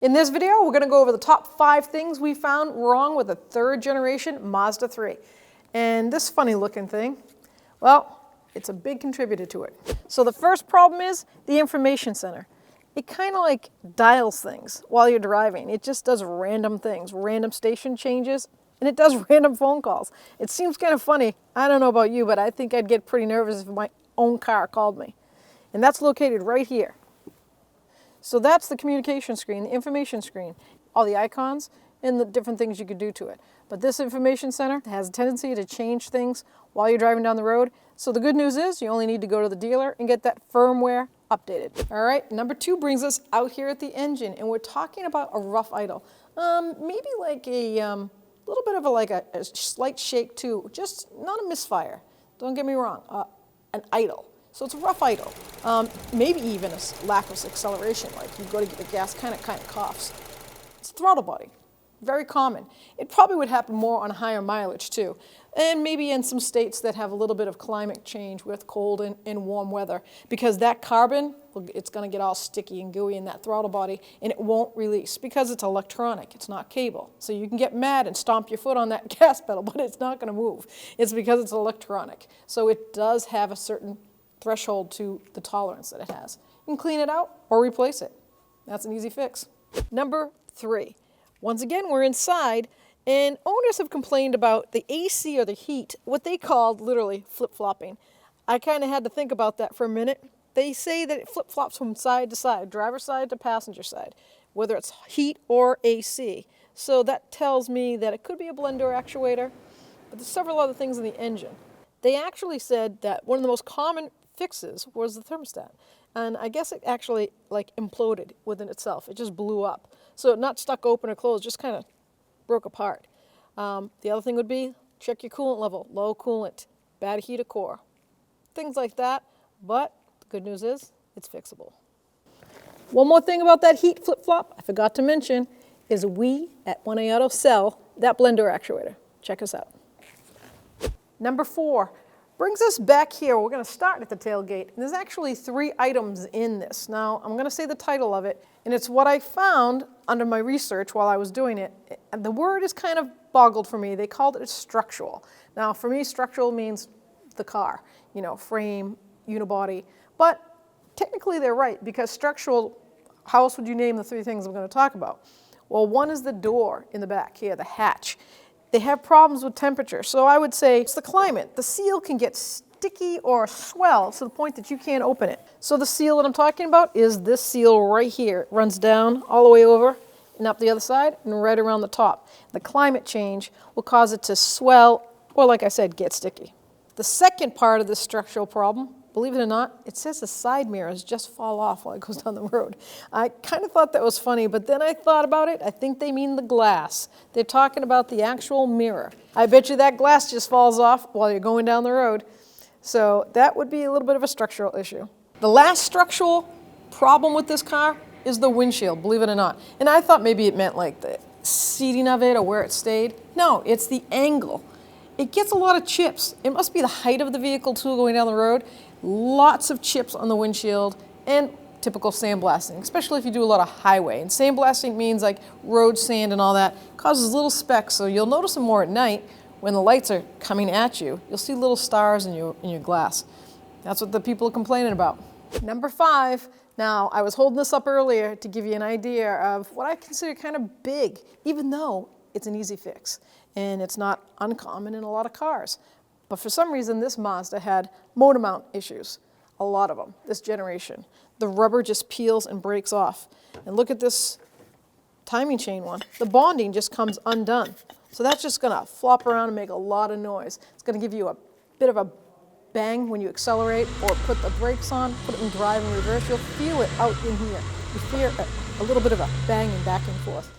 In this video, we're going to go over the top 5 things we found wrong with a 3rd generation Mazda 3. And this funny looking thing, well, it's a big contributor to it. So the first problem is the information center. It kind of like dials things while you're driving. It just does random things, random station changes, and it does random phone calls. It seems kind of funny. I don't know about you, but I think I'd get pretty nervous if my own car called me. And that's located right here. So that's the communication screen, the information screen, all the icons and the different things you could do to it. But this information center has a tendency to change things while you're driving down the road. So the good news is you only need to go to the dealer and get that firmware updated. All right, number 2 brings us out here at the engine, and we're talking about a rough idle. Maybe like a little bit of a slight shake too, just not a misfire. Don't get me wrong, an idle. So it's a rough idle. Maybe even a lack of acceleration, like you go to get the gas, kind of coughs. It's throttle body, very common. It probably would happen more on higher mileage too. And maybe in some states that have a little bit of climate change with cold and warm weather, because that carbon, it's gonna get all sticky and gooey in that throttle body, and it won't release because it's electronic, it's not cable. So you can get mad and stomp your foot on that gas pedal, but it's not gonna move. It's because it's electronic. So it does have a certain threshold to the tolerance that it has. You can clean it out or replace it. That's an easy fix. Number 3. Once again, we're inside, and owners have complained about the AC or the heat, what they called literally flip-flopping. I kind of had to think about that for a minute. They say that it flip-flops from side to side, driver's side to passenger side, whether it's heat or AC. So that tells me that it could be a blender actuator, but there's several other things in the engine. They actually said that one of the most common fixes was the thermostat, and I guess it actually like imploded within itself. It just blew up, so not stuck open or closed, just kind of broke apart. The other thing would be check your coolant level, low coolant, bad heater core, things like that. But the good news is it's fixable. One more thing about that heat flip-flop I forgot to mention is we at 1A Auto sell that blender actuator. Check us out. Number 4 brings us back here. We're going to start at the tailgate. And there's actually 3 items in this. Now, I'm going to say the title of it, and it's what I found under my research while I was doing it. And the word is kind of boggled for me. They called it structural. Now, for me, structural means the car, you know, frame, unibody. But technically, they're right, because structural, how else would you name the 3 things I'm going to talk about? Well, one is the door in the back here, the hatch. They have problems with temperature, so I would say it's the climate. The seal can get sticky or swell to the point that you can't open it. So the seal that I'm talking about is this seal right here. It runs down all the way over and up the other side and right around the top. The climate change will cause it to swell or, like I said, get sticky. The second part of this structural problem, believe it or not, it says the side mirrors just fall off while it goes down the road. I kind of thought that was funny, but then I thought about it. I think they mean the glass. They're talking about the actual mirror. I bet you that glass just falls off while you're going down the road. So that would be a little bit of a structural issue. The last structural problem with this car is the windshield, believe it or not. And I thought maybe it meant like the seating of it or where it stayed. No, it's the angle. It gets a lot of chips. It must be the height of the vehicle too going down the road. Lots of chips on the windshield and typical sandblasting, especially if you do a lot of highway. And sandblasting means like road sand and all that. Causes little specks, so you'll notice them more at night when the lights are coming at you. You'll see little stars in your glass. That's what the people are complaining about. Number 5. Now, I was holding this up earlier to give you an idea of what I consider kind of big, even though it's an easy fix. And it's not uncommon in a lot of cars. But for some reason, this Mazda had motor mount issues, a lot of them, this generation. The rubber just peels and breaks off. And look at this timing chain one. The bonding just comes undone. So that's just gonna flop around and make a lot of noise. It's gonna give you a bit of a bang when you accelerate or put the brakes on, put it in drive and reverse. You'll feel it out in here. You feel a little bit of a banging back and forth.